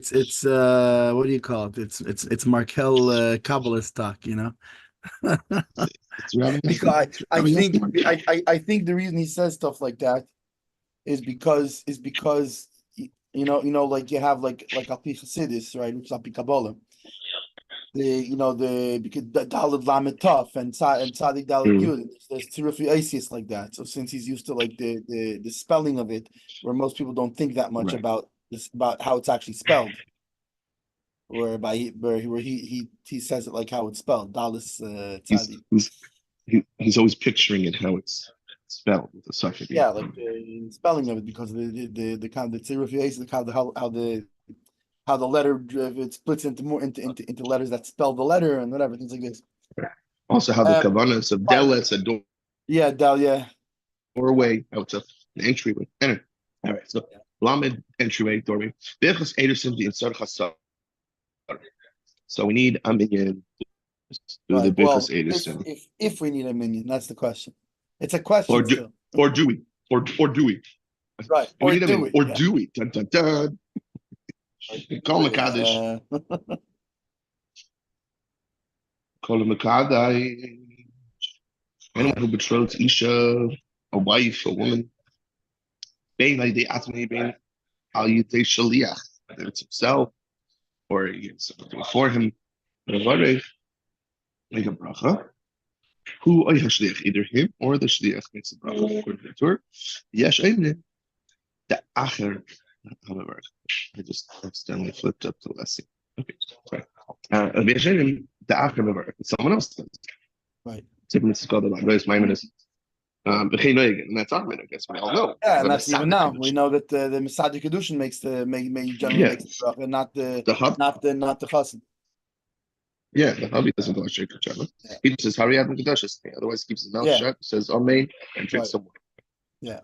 it's what do you call it? It's Markel Kabbalah stock, you know. It's rather Because it's I rather think smart. I think the reason he says stuff like that is because like you have like Alpi Chassidus, right, which is Alpi Kabbalah. The because the Daled Lamed Tov and Tzadik Daled Mm, Yud, there's Tzirufi Isis like that. So since he's used to like the spelling of it, where most people don't think that much right. about this about how it's actually spelled, where he says it like how it's spelled, Dalis He's Tzadik. he's he's always picturing it how it's spelled with the suffix. Yeah, like the spelling of it because of the kind of the Tzirufi Isis, the kind of how the letter it splits into more into letters that spell the letter and whatever things like this. Also, how the Uh, kavanas of but Delet's a yeah, Dal, yeah. doorway, how it's an entryway. Anyway, all right. So Lamed entryway doorway. Hilchos Ederson the inside chasar. So we need a minion to do the Right. Hilchos Well, if Ederson, if if we need a minion, that's the question. It's a question or do still. or do we or do we? Right. Do we Or need a do minion we? or Yeah. do we? Dun dun dun. Call Makadish. Uh, Call Makadai. Anyone who betroths Isha, a wife, a woman. Bein like they ask me, bein al yitei shliach, whether it's himself or it's something for him. Make a bracha. Who oy hashliach, either him or the shliach makes a bracha according to the Torah. Yesh Ehven, the acher. However, I just accidentally flipped up the lesson. Okay, sorry. Yesh Ehven, the acher mevarach. Someone else does. right. Typically, it's called the Rabbi's Maimonides. And that's our I guess we all know. Yeah, and The that's even Masada now. We Kiddushin. know that the Masadi Kiddushin generally Yeah, makes the bracha, not the the hub. chassid. Yeah, the hubby doesn't go straight to Shabbat. Yeah. He just says Hariyat Mekadosh. Otherwise, he keeps his mouth Yeah. shut, says Amen, and drinks Right. some water. Yeah.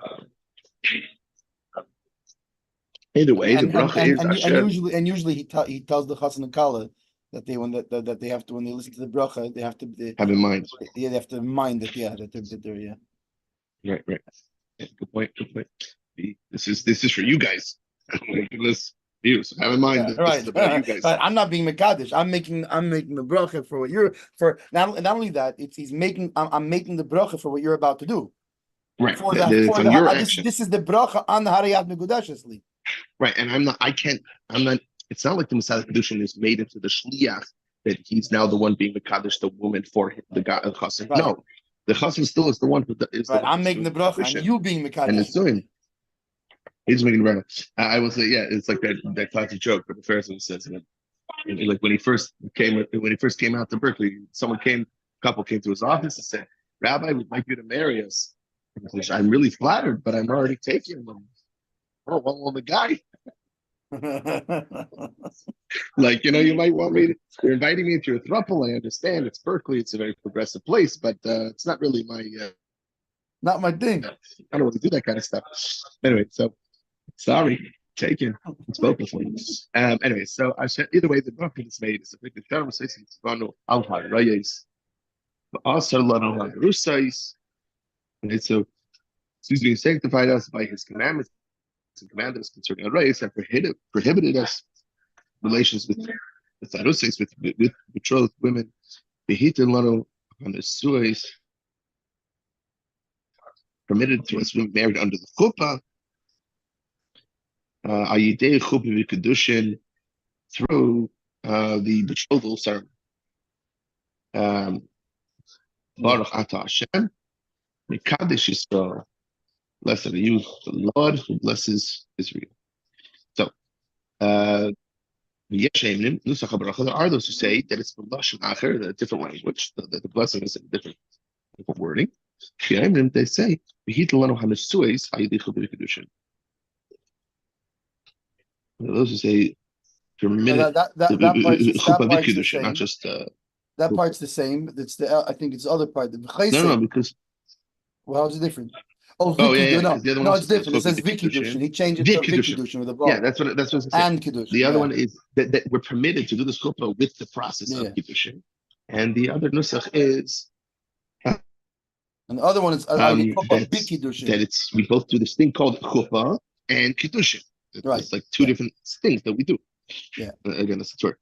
Either And way, the and and bracha and is and, and Asher. usually he tells the chassan and kala that they have to when they listen to the bracha Have in mind. they have to mind that they're yeah. Right, right. Yeah, good point. Good point. This is for you guys. This you. So have in mind Yeah, that this is right. about you guys. But I'm not being Mekadesh. I'm making the bracha for what you're for. Not only that, it's he's making. I'm making the bracha for what you're about to do. Right. For It's on your this action. this is the bracha on the Hariyat Megudashesli. Right. And I'm not. I can't. I'm not. It's not like the Messiah Kiddushin is made into the shliach that he's now the one being Mekadosh the woman for him, the guy chassan. Right. No, the chassan still is the one who is the Right. one I'm who's making doing the the bracha and Kiddushin, you being and Mekadesh. it's doing. He's making the bracha. I will say, yeah, it's like that classic joke where the Pharisee says, like when he first came out to Berkeley, a couple came to his office and said, "Rabbi, we'd like you to marry us." And he says, "I'm really flattered, but I'm already taken." Oh, well, the guy, like, you might want me. You're inviting me to your throuple. I understand it's Berkeley; it's a very progressive place, but it's not really my. Not my thing. I don't really do that kind of stuff. Anyway, so sorry, taken. It's both of them. Anyway, so I said either way, the bracha is made. It's a big term. Says it's vanu al harayes. Also, lanu al rusais. And so, excuse me, sanctified us by His commandments and commanded us concerning our race and prohibited us relations with arusais, with betrothed women. Behitin lanu on the suais. Permitted to us women married under the chuppah. Ayidei chuppah v'kedushin, through the betrothal ceremony. Baruch Ata Hashem, Mekadesh Yisrael. Blessed are you, the Lord, who blesses Israel. So, Yesh Ehven, Nusach HaBaracha, there are those who say that it's Lashon Acher, a different language, that the blessing is in a different wording. They say, V'hit lanu hanesues hayidei chuppah v'kedushin. Those who say, permitted chuppah v'kedushin, not just. That part's the same. It's I think it's the other part. No, because. Well, how's it different? Oh, Yeah, no, because the other one no, also it's says different. It says Kiddushin. He changed it to Kiddushin. Kiddushin with a Yeah, vav. that's what I'm saying. And Kiddushin. The other one is that we're permitted to do this chuppah with the process of Kiddushin, and the other nusach is. And the other one is that we both do this thing called chuppah and Kiddushin. It's like two different things that we do. Yeah. Again, that's the Torah.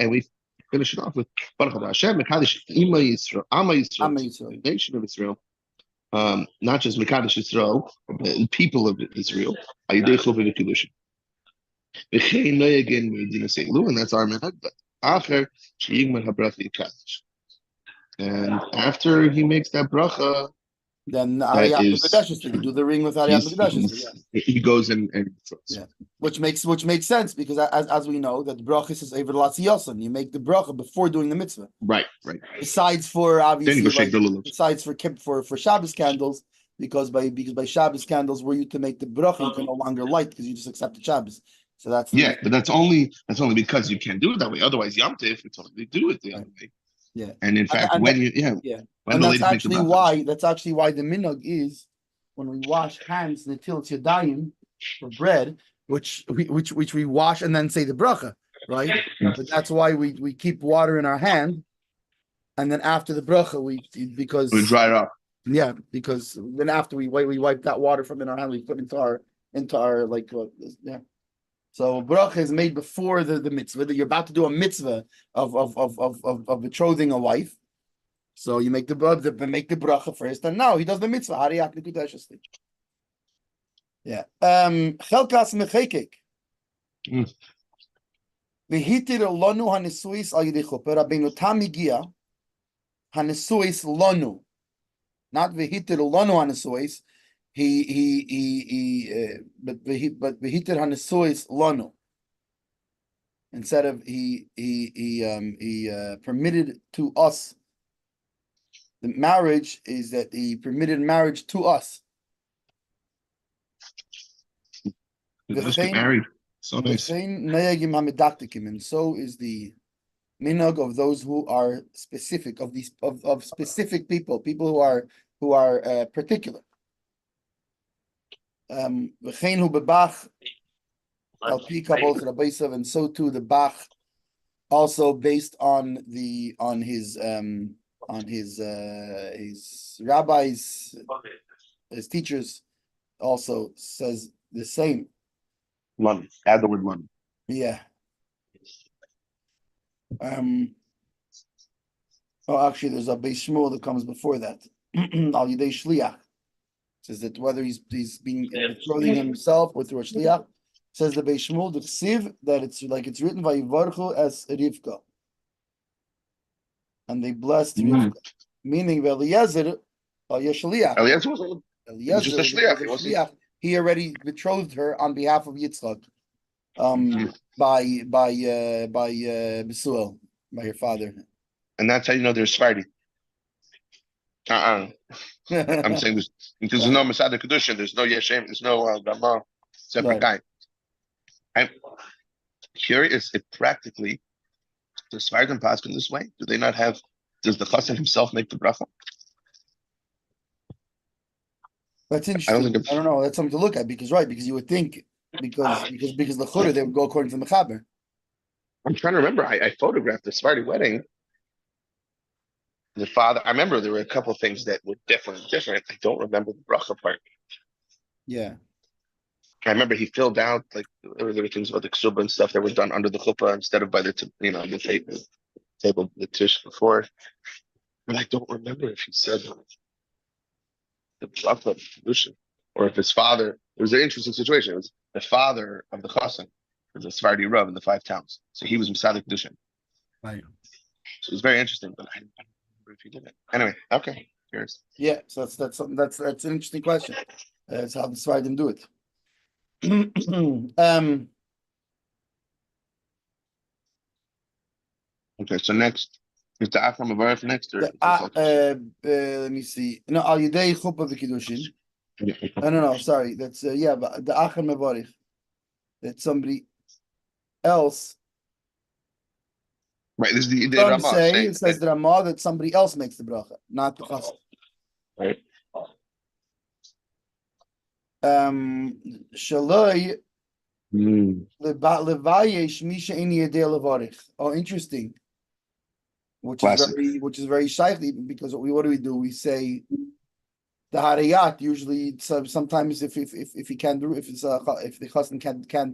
And we finish it off with Baruch Hashem, Mekadosh Ima Yisrael, Ama Am Yisrael, Yisrael. the nation of Israel. Not just Mekadosh Yisrael, the people of Israel. Ayidei Chuvah Kiddushin. V'chein noyagin medina seilu, and that's our minhag. But acher sheyigmar habracha yikadosh. And after he makes that bracha, Then that Aliyat is, Mikudeshes, you do the ring with Aliyat Mikudeshes. he goes and Yeah, which makes sense because as we know that the bracha is over Latziyosan. You make the bracha before doing the mitzvah. right. Besides for Then you obviously go shake the lulav. besides for Shabbos candles because by Shabbos candles were you to make the bracha you can no longer light because you just accept the Shabbos. So that's but that's only because you can't do it that way. Otherwise, Yom Tif, it's only do it the other way. Yeah, and in fact, when that's actually why the minhag is when we wash hands netilas yadayim for bread, which we wash and then say the bracha, right? But that's why we keep water in our hand, and then after the bracha because we dry it off. Yeah, because then after we wipe that water from in our hand, we put into our So bracha is made before the mitzvah. That you're about to do a mitzvah of betrothing a wife. So you make the bracha first, and now he does the mitzvah. Yeah. Chelkas mechekek. V'hitir lonu hanesuis al yedei chuppah. Rabbeinu Tam higia hanesuis lonu, not v'hitir lonu hanesuis. But v'hitir hanesuis lonu. Instead of he permitted to us. The marriage is that he permitted marriage to us. Let's get married. So nice. And so is the minhag of those who are specific of these of specific people who are particular. And so too the Bach, also based on his rabbis, his teachers, also says the same. Money. Add the word money. Yeah. Actually, there's a Beis Shmuel that comes before that. Al Yidei Shliach says that whether he's being betrothing himself or through a shliach, says the Beis Shmuel the Ksiv that it's written by Yivarchu as Rivka, and they blessed Rivka, meaning Eliezer Yeshliach. Eliezer was just a shliach. He already betrothed her on behalf of Yitzchak, by Besuel, by her father. And that's how you know there's Sephardi. I'm saying this because there's no Masada Kiddushin, there's no Yeshem, there's no Rama, separate guy. I'm curious if practically the Sephardim pass in this way. Do they not have? Does the chassan himself make the bracha? That's interesting. I don't know. That's something to look at because you would think because the chudah they would go according to the mechaber. I'm trying to remember. I photographed the Sephardi wedding. The father. I remember there were a couple of things that were definitely different. I don't remember the bracha part. Yeah. I remember he filled out there were things about the ksuba and stuff that were done under the chuppah instead of by the table the tish before. But I don't remember if he said the bracha Kiddushin or if his father. It was an interesting situation. It was the father of the chassan, was a Sephardi Rav in the 5 towns, so he was Masada Kiddushin. Right. So it was very interesting, but I don't remember if he did it. Anyway, okay, curious. Yeah, so that's an interesting question. That's how the Sephardim do it. Okay, so next is the Acham of Earth next, or let me see. No, Al Yidei Chuppah v'Kiddushin. No, sorry. That's but the Acham Mevarich. That somebody else. Right, this is the Ramah. It says the Ramah that somebody else makes the bracha, not the chassan. Right. Shaloi levayesh misha ini yedei levarich. Oh, interesting. Which is very shaykhly because what do? We say the harayat usually sometimes if he can't do if the chassan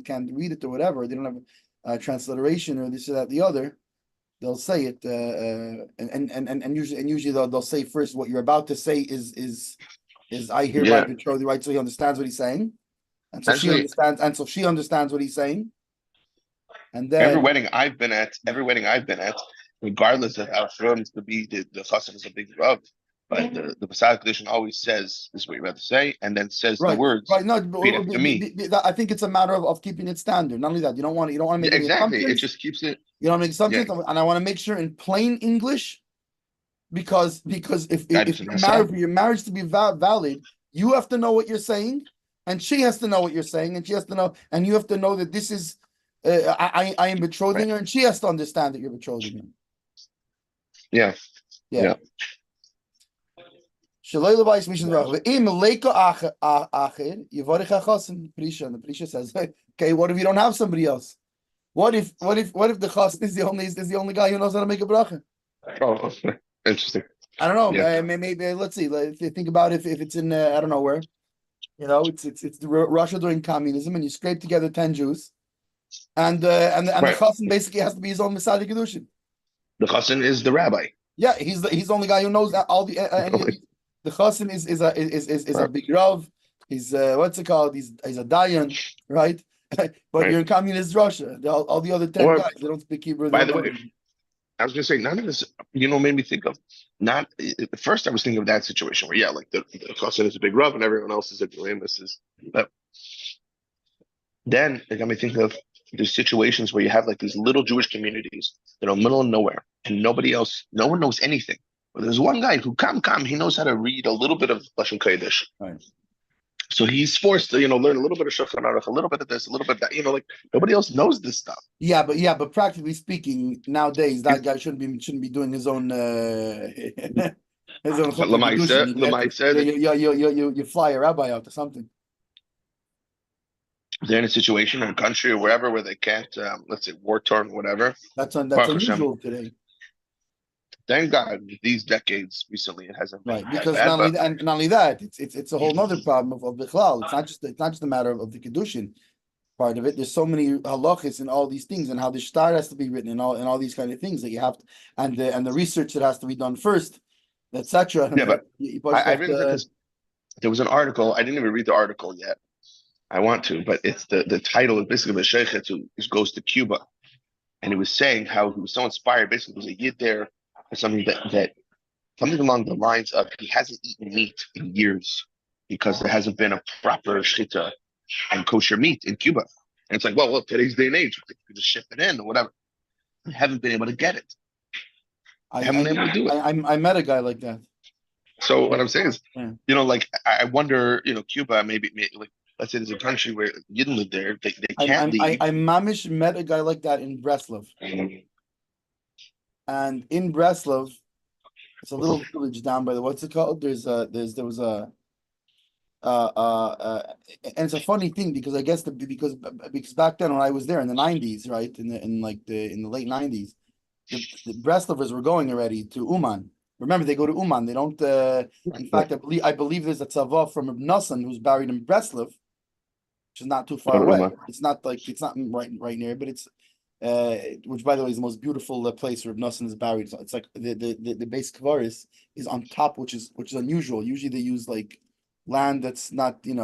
can't read it or whatever, they don't have a transliteration or this or that the other, they'll say it and usually they'll say first what you're about to say is I hereby betroth you, right? So he understands what he's saying, and so she understands what he's saying, and then every wedding I've been at, regardless of how from to be the chassan is a big rub. But the Masad Kiddushin always says this is what you're about to say, and then says the words. Right. No, to me. I think it's a matter of keeping it standard. Not only that, you don't want to make any exactly. assumptions. It just keeps it. You don't make assumptions, and I want to make sure in plain English, because if your marriage to be valid, you have to know what you're saying, and she has to know what you're saying, and she has to know, and you have to know that this is I am betrothing her, and she has to understand that you're betrothing her. Yeah. The Prisha says, okay, what if you don't have somebody else? What if the chassan is the only guy who knows how to make a bracha? Oh, interesting. I don't know. Yeah. Maybe let's see. Think about if it's in I don't know where. It's Russia during communism, and you scrape together 10 Jews, and the chassan basically has to be his own Masad Kiddushin. The chassan is the rabbi. Yeah, he's the only guy who knows all the. The chassan is a big rav. He's what's it called? He's a dayan, right? But you're in communist Russia. All the other 10 guys, they don't speak Hebrew. By the way, I was going to say, none of this, made me think of at first I was thinking of that situation where, like the chassan is a big rav and everyone else is a blameless. But then it got me thinking of these situations where you have like these little Jewish communities that are in the middle of nowhere and no one knows anything. But there's one guy who he knows how to read a little bit of Lashon Kodesh. Right. So he's forced to, learn a little bit of Shulchan Aruch, a little bit of this, a little bit of that. Like nobody else knows this stuff. Yeah, but practically speaking, nowadays that guy shouldn't be doing his own Lamai said you fly a rabbi out or something. They're in a situation in a country or wherever where they can't, let's say, war torn, whatever. That's unusual today. Thank God, these decades recently it hasn't been because bad, not only that, it's a whole other problem of the chlal. It's not just a matter of the Kiddushin part of it. There's so many halachis and all these things, and how the shtar has to be written, and all these kind of things that you have to, and the research that has to be done first, etc. Yeah, but I really think there was an article. I didn't even read the article yet. I want to, but it's the title is basically the sheikh who goes to Cuba, and he was saying how he was so inspired. Basically, there was a yid there. Something that something along the lines of he hasn't eaten meat in years because there hasn't been a proper shchita and kosher meat in Cuba. And it's like, well, today's day and age, you can just ship it in or whatever. I haven't been able to get it. I haven't been able to do it. I met a guy like that. So what I'm saying is, like I wonder, Cuba maybe like let's say there's a country where you didn't live there, they can't leave. I mamish met a guy like that in Breslov. And in Breslov, it's a little village down by what's it called? And it's a funny thing because I guess because back then when I was there in the 90s, right, in the late 90s, the Breslovers were going already to Uman. Remember, they go to Uman. They don't. In fact, I believe there's a tzava from Reb Nosson who's buried in Breslov, which is not too far away. It's not right near, but it's. Which, by the way, is the most beautiful place where Nosson is buried. So it's like the base kvaris is on top, which is unusual. Usually they use like land that's not this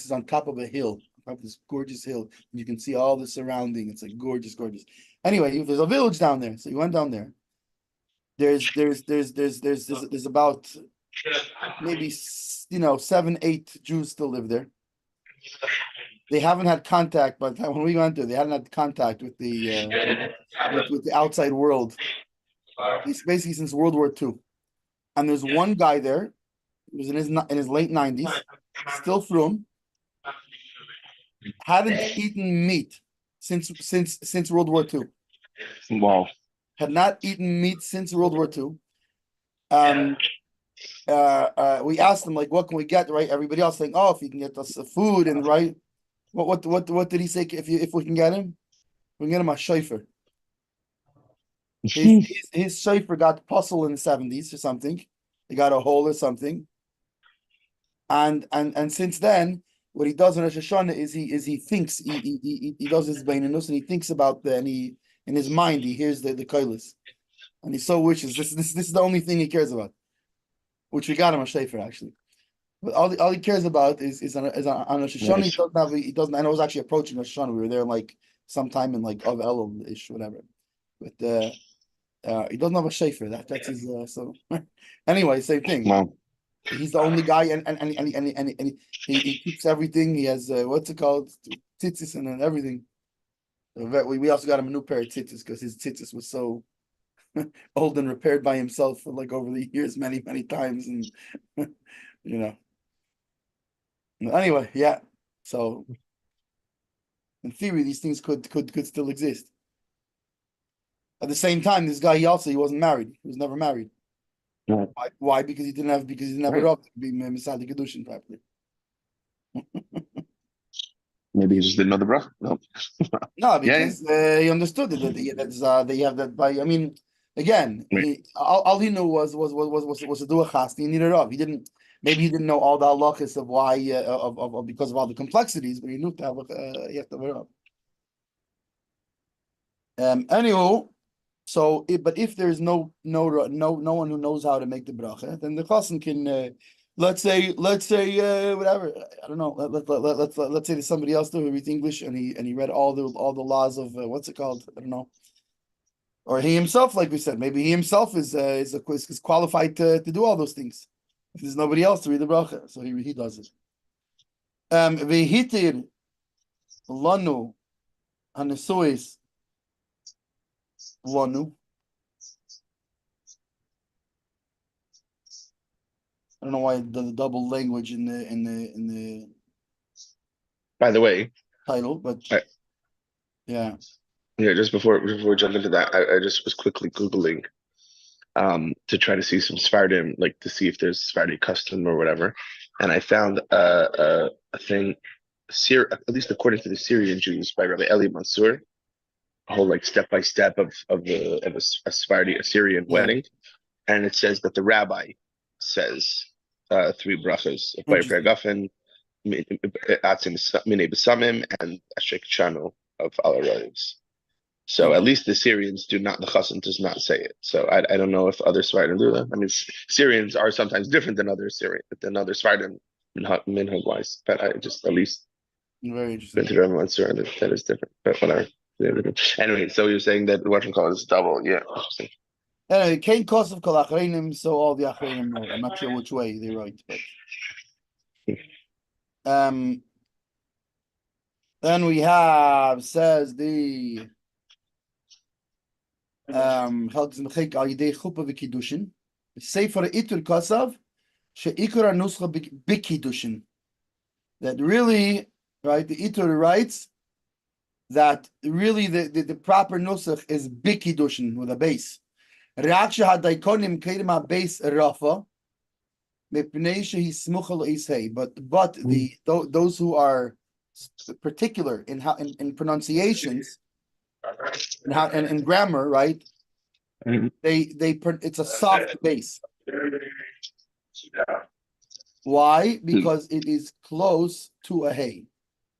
is on top of a hill, on top of this gorgeous hill, and you can see all the surrounding. It's like gorgeous. Anyway, there's a village down there, so you went down there. There's about maybe 7-8 Jews still live there. They haven't had contact, but when we went there, they hadn't had contact with the outside world. It's basically since World War II. And there's one guy there, who was in his late 90s, still from, hadn't eaten meat since World War II. Wow. Had not eaten meat since World War II. We asked him, like, what can we get, right? Everybody else saying, if you can get us food, and right. What did he say? If we can get him, we can get him a shofar. His shofar got puzzle in the 70s or something. He got a hole or something. And since then, what he does in Rosh Hashanah is he thinks he does his beinanus and he thinks about and he in his mind he hears the koilos, and he so wishes this is the only thing he cares about, which we got him a shayfer actually. But all he cares about is on Rosh Hashanah. He doesn't. And I was actually approaching Rosh Hashanah. We were there like sometime in like of Elul ish whatever, but he doesn't have a shayfer. That's his. So anyway, same thing. Wow. He's the only guy, and he keeps everything. He has what's it called, tzitzis and everything. We also got him a new pair of tzitzis because his tzitzis was so old and repaired by himself for like over the years, many times, and you know. Anyway, yeah. So in theory, these things could still exist. At the same time, this guy he wasn't married. He was never married. Right. Why? Because he didn't have a rob to be Misal the Kiddushin properly. Maybe he just didn't know the bracha. No. No, because he understood that they have that by. I mean, again, all he knew was to do a chast. He needed a rob. He didn't. Maybe he didn't know all the halachas of why of because of all the complexities, but he knew to have you have to have a rob. Anywho. So, but if there's no one who knows how to make the bracha, then the chassan can, let's say whatever, I don't know. Let's say there's somebody else who reads English and he read all the laws of what's it called? I don't know. Or he himself, like we said, maybe he himself is qualified to do all those things. If there's nobody else to read the bracha, so he does it. Vehitir lanu hanesuis. Lanu. I don't know why the double language in the By the way, title, but yeah. Just before we jump into that, I just was quickly Googling to try to see some Sephardim, like to see if there's Sephardi custom or whatever, and I found a thing, at least according to the Syrian Jews by Rabbi Eli Mansour. Whole like step by step of a Sephardi Assyrian wedding, and it says that the rabbi says 3 brachas: Gafen, Atzim Minei B'Samim, and Ashek Chano of Alaroyos. So at least the Syrians do not. The chassan does not say it. So I don't know if other Sephardim do that. I mean, Syrians are sometimes different than other Sephardim minhag wise, but I just at least very interesting. Been to Rabbi Mansour that is different, but whatever. Anyway, so you're saying that what you call is double, yeah. Anyway, Kain Kosov Kol Achreinim, so all the Achreinim know. I'm not sure which way they write, but then we have says the Hilchos Mechik Al Yidei Chuppah v'Kiddushin Sefer Itur Kosav She'ikar Nuscha b'Kiddushin. That really, right? The Itur writes that really the proper nusach is big Kiddushin with a base. Reaksha hadaikonim kedim a base rafa, mepnei shehi smuchal isay. But those who are particular in how in pronunciations and how and in grammar, right? It's a soft base. Why? Because it is close to a hay.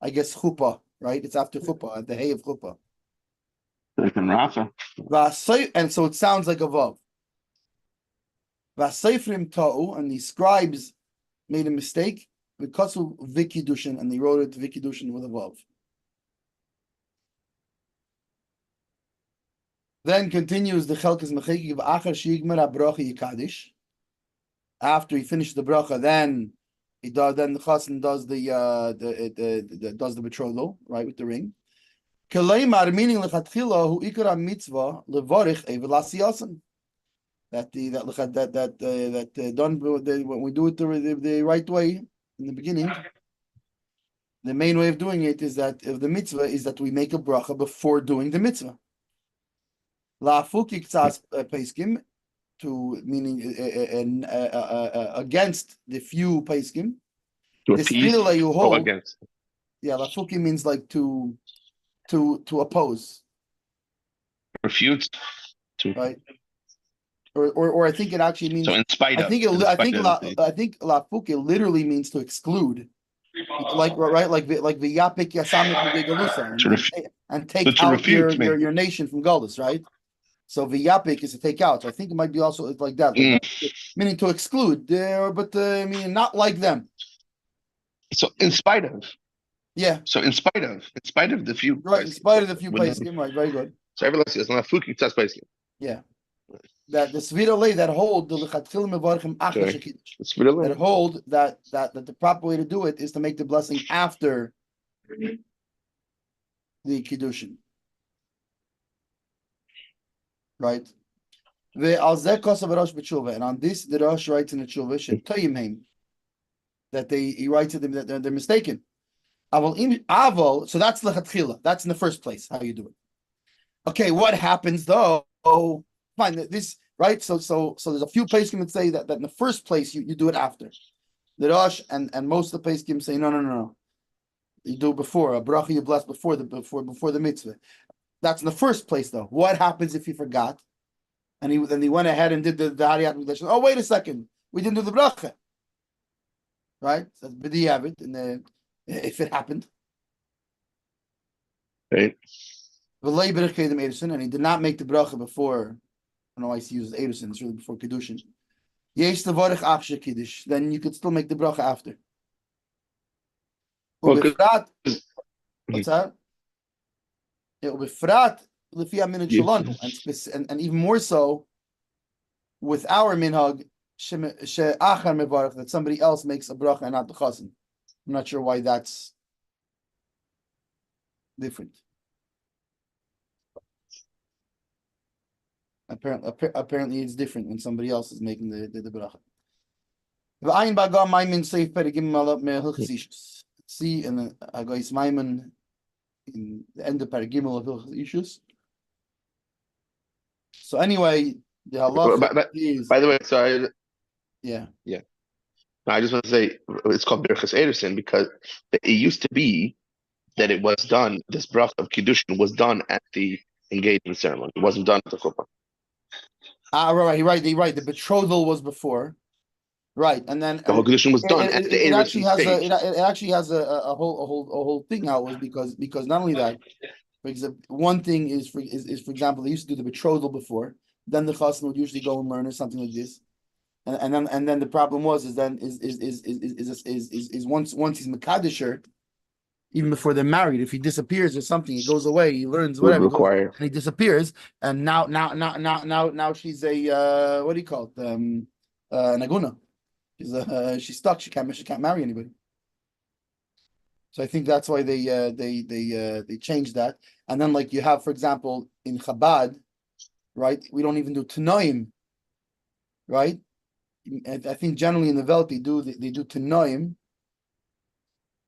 I guess chuppah. Right, it's after chuppah, at the hay of chuppah. And so it sounds like a vav. V'asayfrim ta'u, and the scribes made a mistake because of Kiddushin, and they wrote it Kiddushin with a vav. Then continues the Chelkas Mecheki v'achar shigmar habracha yikadish. After he finished the bracha, then the chassan does does the betrothal, right, with the ring. Keleimar, meaning lechatchila hu ikra mitzvah levarich evel that done when we do it the right way in the beginning. The main way of doing it is that if the mitzvah is that we make a bracha before doing the mitzvah. La fuki ktsas peiskim, to meaning against the few peiskim. To appease or against. Yeah, lafuki means like to oppose. Refute. Right. or I think it actually means. So in spite I of. think In I spite think of la the- I think lafuke literally means to exclude, like right, like the yapik yasamik begalusa, to ref- and so take to out refute me. your nation from Goldus, right? So v'yapik is to take out. So I think it might be also like that, meaning to exclude. But meaning not like them. So in spite of. Yeah. So in spite of the few. Right. In spite of the few paiskim, right? Very good. So everyone says not fuki test paiskim. Yeah. That the svira lay that hold the lechatchil mevarchim achar shekiddush. That hold that the proper way to do it is to make the blessing after the kiddushin. Right. And on this, the Rosh writes in the tshuva that he writes to them that they're mistaken. So that's lechatchila. That's in the first place how you do it. Okay, what happens though? Oh, fine. This right. So there's a few poskim that say that in the first place you do it after. The Rosh and most of the poskim say no. You do it before a bracha. You bless before the mitzvah. That's in the first place though. What happens if you forgot? And he went ahead and did the Hariyat Mikdash. Oh, wait a second. We didn't do the bracha. Right? That's b'diavad, and if it happened. Right. And he did not make the bracha before. I don't know why he uses Edison. It's really before Kiddushin. Then you could still make the bracha after. Well, What's that? It will be frat. And even more so with our minhag that somebody else makes a bracha and not the chazan. I'm not sure why that's different. Apparently it's different when somebody else is making the bracha. See in the Agais Maiman in the end of Paragimel of Hilchos. So anyway, the halacha is. By the way, sorry. Yeah. No, I just want to say it's called Birchas Ederson because it used to be that it was done. This bracha of Kiddushin was done at the engagement ceremony. It wasn't done at the chuppah. Right. The betrothal was before. Right, and then the whole Kiddushin was done at the Ederson stage. It actually has a whole thing how it was because not only that. For example, one thing is for example, they used to do the betrothal before. Then the chassan would usually go and learn or something like this, and then the problem was once he's mekadesher, even before they're married, if he disappears or something, he goes away, he learns whatever, and he disappears, and now she's a what do you call it? Naguna. She's stuck. She can't marry anybody. So I think that's why they changed that. And then like you have, for example, in Chabad, right? We don't even do Tanoim, right? I think generally in the Welt they do Tanoim,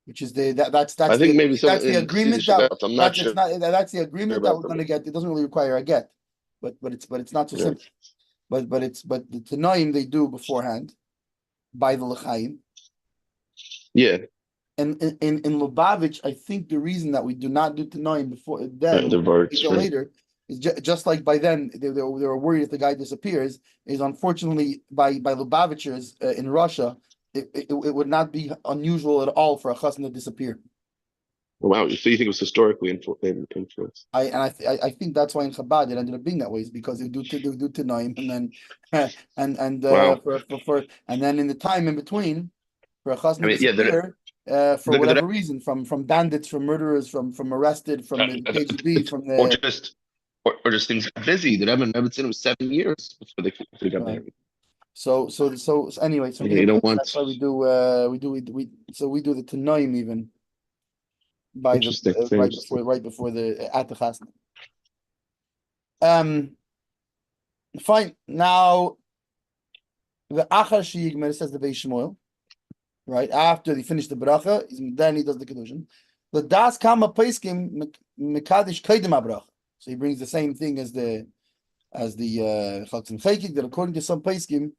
which is that's I think maybe that's the agreement that's the agreement that we're going to get. It doesn't really require a get, but it's not so simple. But the Tanoim they do beforehand by the L'chaim. Yeah. And in Lubavitch, I think the reason that we do not do Tanoim before then later is just like by then they were worried if the guy disappears. Is unfortunately by Lubavitchers in Russia, it would not be unusual at all for a chassan to disappear. Wow, so you think it was historically influenced? I think that's why in Chabad it ended up being that way, is because they do Tanoim and then and then in the time in between for a chassan to disappear. For whatever reason, from bandits, from murderers, from arrested, from the KGB, from the or just things got busy. The Rebbe was 7 years before they got married. So anyway, so that's why we do the Tanoim even by the right before the at the chasna. Fine. Now the Achar Sheyigmer says the Beis Shmuel. Right after he finished the bracha, then he does the kiddushin. The das kama paiskim mekadish kaidem bracha. So he brings the same thing as the chaltzim chayik. That according to some paiskim,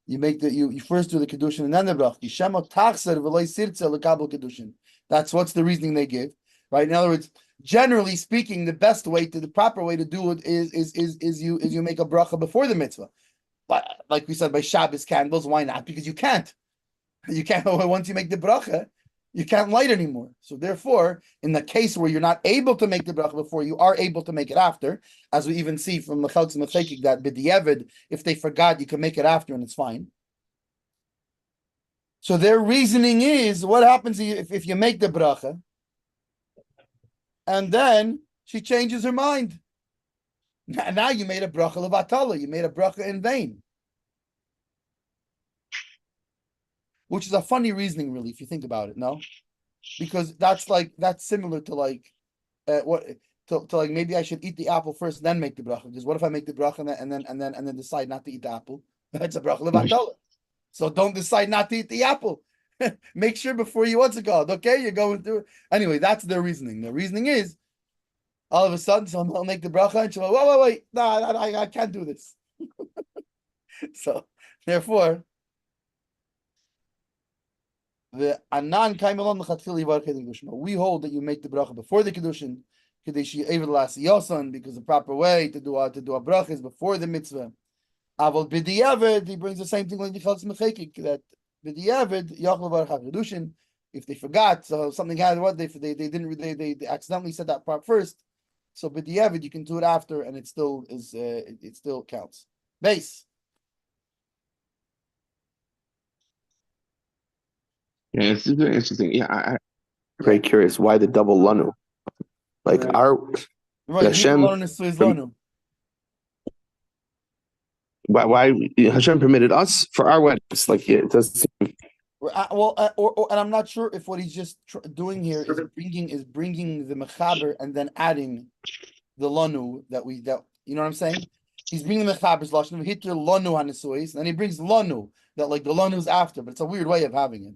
you first do the kiddushin and then the bracha. Yishema tachser v'loy sirtze lekabel kiddushin. That's what's the reasoning they give. Right. In other words, generally speaking, the proper way to do it is you make a bracha before the mitzvah. But like we said, by Shabbos candles, why not? Because you can't. You can't, once you make the bracha, you can't light anymore. So therefore, in the case where you're not able to make the bracha before, you are able to make it after, as we even see from the Chalks Mechekik that b'diavad, if they forgot, you can make it after and it's fine. So their reasoning is, what happens if you make the bracha, and then she changes her mind? Now you made a bracha levatala, you made a bracha in vain. Which is a funny reasoning, really, if you think about it, no? Because that's similar to like like maybe I should eat the apple first, then make the bracha. Because what if I make the bracha and then decide not to eat the apple? That's a bracha levatala. So don't decide not to eat the apple. Make sure before you what's it called? Okay, you're going through it. Anyway, that's their reasoning. Their reasoning is all of a sudden someone will make the bracha and she'll go, wait, no, I can't do this. So therefore. We hold that you make the bracha before the Kiddushin, because the proper way to do a bracha is before the mitzvah. Aval b'diavad, he brings the same thing like the Hilchos Mechekik, that b'diavad yachol barach Kiddushin. If they forgot, so something had what they accidentally said that part first. So b'diavad you can do it after, and it still is it still counts. Base. Yeah, it's very interesting. Yeah, I'm very curious why the double lanu. Like our Hashem, why Hashem permitted us for our weddings? Like it does. And I'm not sure if what he's just doing here is bringing the mechaber and then adding the lanu that you know what I'm saying? He's bringing the mechaber's lashon hitr lanu hanesuis, and then he brings lanu that like the lanu's after, but it's a weird way of having it.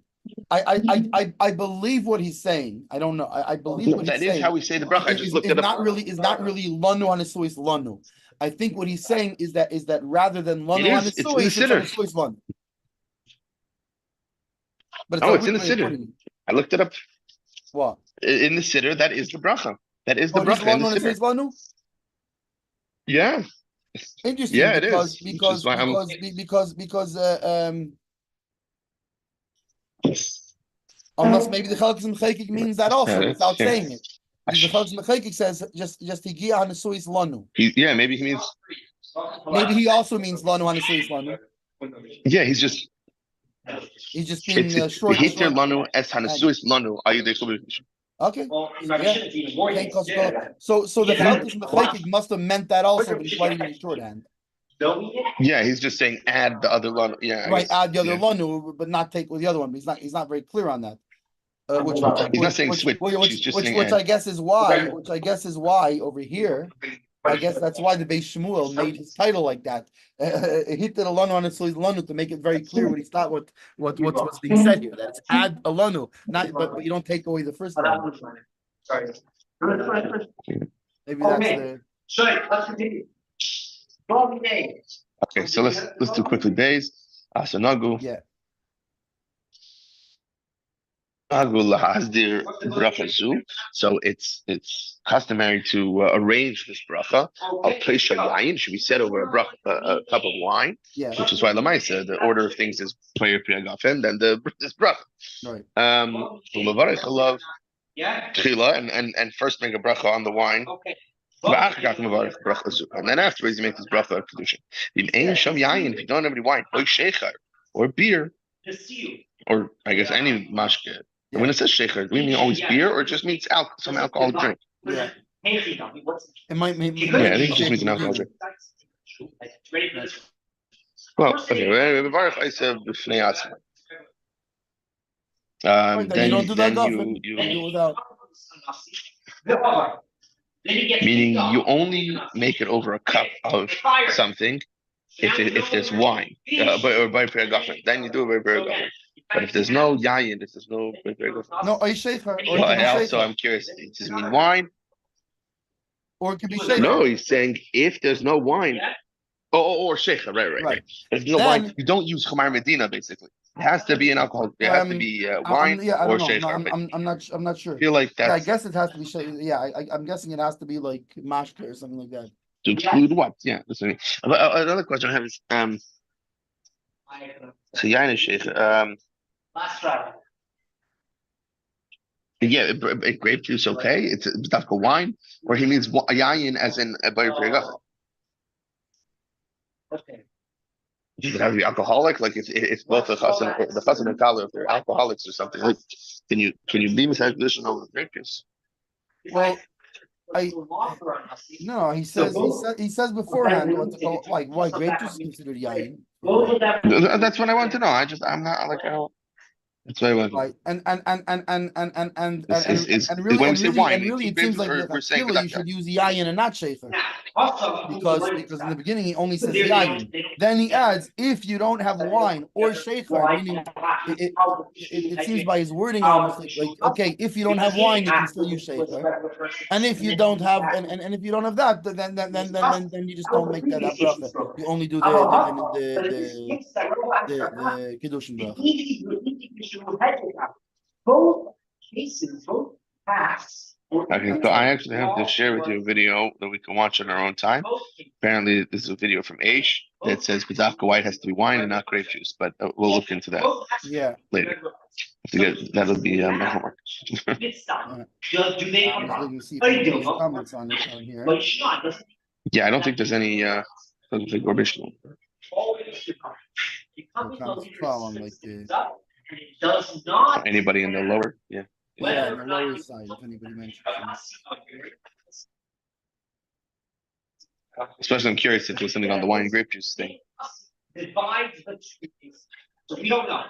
I believe what he's saying. I don't know. I believe what he's saying. That is how we say the bracha. I just looked it up. Is not really lanu hanesuis lanu. I think what he's saying is that rather than lanu hanesuis, it's hanesuis lanu. But it's in the siddur. I looked it up. What? In the siddur, that is the bracha. That is the bracha in the siddur. Yeah. Interesting. Yeah, because unless maybe the Hilchos Mechekik means that also without saying it. Because the Hilchos Mechekik says just higia hanesuis lanu. Yeah, maybe he means. Maybe he also means lanu hanesuis lanu. Yeah, he's just being short. Hitr lanu es hanesuis lanu. Okay. Yeah. So the Hilchos Mechekik must have meant that also, but he's writing in shorthand. Yeah, he's just saying add the other lanu. Yeah, right. Add the other lanu, but not take with the other one. But he's not very clear on that. He's not saying switch. Which I guess is why. Which I guess is why over here. I guess that's why the Beis Shmuel made his title like that. Hit the lanu on its lanu to make it very clear what he's thought. What's being said here. That's add a lanu, not but you don't take away the first one. Sorry. Maybe that's the. Let's continue. Okay, so let's do quickly days. Asanagu. Yeah. So it's customary to arrange this bracha. Should be said over a cup of wine. Yeah. Which is why Lamaisa, the order of things is prayer priagafen, then this bracha. Right. And first make a bracha on the wine. Okay. And then afterwards you make this bracha of Kiddushin. If you don't have any wine, or beer, or I guess any mashke. And when it says shecher, do we mean always beer, or it just means some alcoholic drink? Yeah. It might mean. Yeah, I think it just means an alcoholic drink. Well, okay. Then you don't do that often. You do without. Meaning you only make it over a cup of something if there's wine, or by perigafen. Then you do it by perigafen. But if there's no yayin, if there's no shecher. I'm curious. Does it mean wine? Or it could be shecher. No, he's saying if there's no wine, or shecher, right. If there's no wine, you don't use Chamar Medina. Basically, it has to be an alcohol. It has to be wine or shecher. I'm not sure. I feel like that. I guess it has to be shecher. Yeah, I'm guessing it has to be like mashke or something like that. To exclude what? Yeah, that's what I mean. Another question I have is So yayin is sheikh. Yeah, grape juice okay. It's dafka wine, or he means yayin as in a bayir pregach. Does it have to be alcoholic? Like if both the chassan and kala, if they're alcoholics or something, like can you be misal Kiddushin over grape juice? Well, no, he says beforehand why grape juice is considered yayin. That's what I want to know. I'm not like I don't. That's what I want. Right, and When we say wine, really, it seems like we're saying you should use yayin and not shefer, because in the beginning he only says yayin. Then he adds, if you don't have wine or shefer, meaning it seems by his wording almost like okay, if you don't have wine, you can still use shefer, and if you don't have and if you don't have that, then you just don't make that bracha. You only do the Kiddushin bracha. Both cases, both paths. Okay, so I actually have to share with you a video that we can watch in our own time. Apparently, this is a video from H that says B'dafka white has to be wine and not grape juice, but we'll look into that later. That'll be my homework. Comments on it on here. Yeah, I don't think there's any doesn't think Gorbishno. Anybody in the lower? Yeah. Yeah, on the lower side, if anybody mentions it. Especially I'm curious if there's something on the wine and grape juice thing. So we don't know.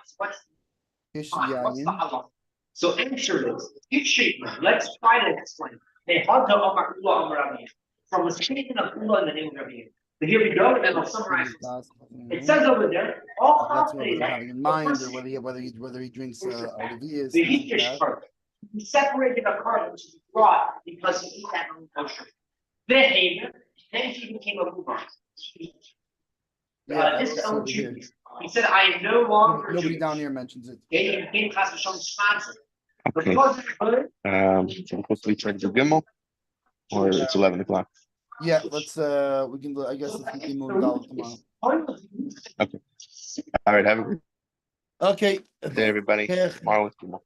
So answer this. Let's try to explain. From a statement of Ula in the name of Rabbi. So here we go, and then I'll summarize. It says over there, all that's what we're having in mind, or whether he drinks Olivia's. The Heathfish part. He separated a cart which is brought because he ate that non-kosher. The Haezer, then he became a Mubar. This own Jews. He said, I am no longer. Nobody down here mentions it. He became class of sponsor. Okay. So hopefully try to do Gimel, or it's 11 o'clock. Yeah, let's we can I guess let's keep moving down tomorrow. Okay. All right, have a good day, everybody. Tomorrow with Gimel.